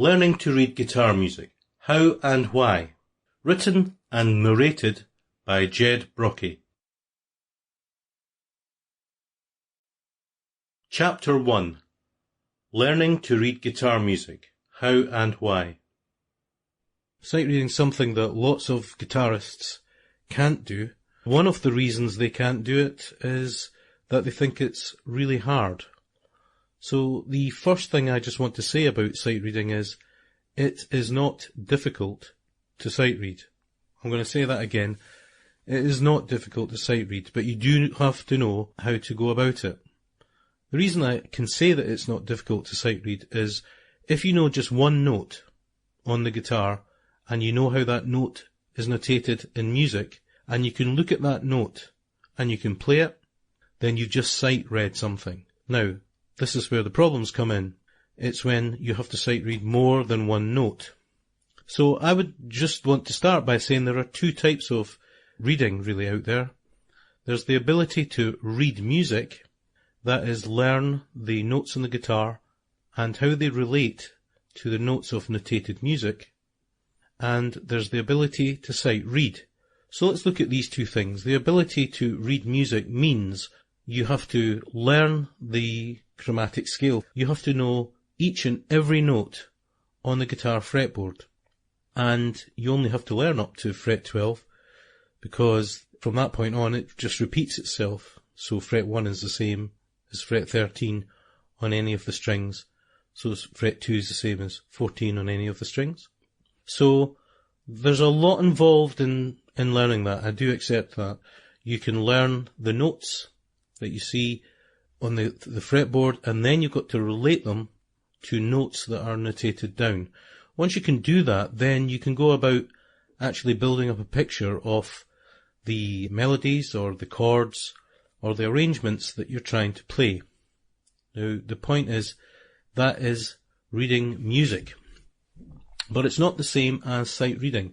Learning to Read Guitar Music, How and Why. Written and narrated by Ged Brockie. Chapter 1. Learning to Read Guitar Music, How and Why. Sight reading is something that lots of guitarists can't do. One of the reasons they can't do it is that they think it's really hard. So the first thing I just want to say about sight reading is it is not difficult to sight read. I'm going to say that again. It is not difficult to sight read, but you do have to know how to go about it. The reason I can say that it's not difficult to sight read is if you know just one note on the guitar and you know how that note is notated in music and you can look at that note and you can play it, then you've just sight read something. Now, this is where the problems come in. It's when you have to sight read more than one note. So I would just want to start by saying there are two types of reading really out there. There's the ability to read music, that is, learn the notes on the guitar and how they relate to the notes of notated music. And there's the ability to sight read. So let's look at these two things. The ability to read music means you have to learn the chromatic scale. You have to know each and every note on the guitar fretboard. And you only have to learn up to fret 12 because from that point on it just repeats itself. So fret 1 is the same as fret 13 on any of the strings. So fret 2 is the same as 14 on any of the strings. So there's a lot involved in learning that. I do accept that. You can learn the notes that you see on the fretboard, and then you've got to relate them to notes that are notated down. Once you can do that, then you can go about actually building up a picture of the melodies or the chords or the arrangements that you're trying to play. Now, the point is, that is reading music. But it's not the same as sight reading.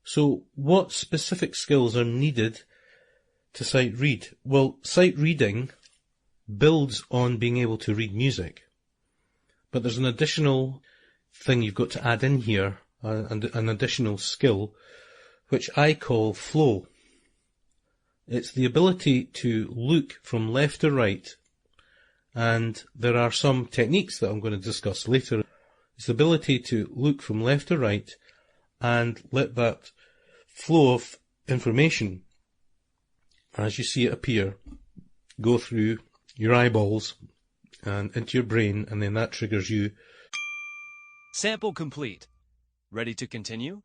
So what specific skills are needed to sight read? Well, sight reading builds on being able to read music. But there's an additional thing you've got to add in here, an additional skill, which I call flow. It's the ability to look from left to right, and there are some techniques that I'm going to discuss later. It's the ability to look from left to right and let that flow of information, as you see it appear, go through your eyeballs and into your brain, and then that triggers you. Sample complete. Ready to continue?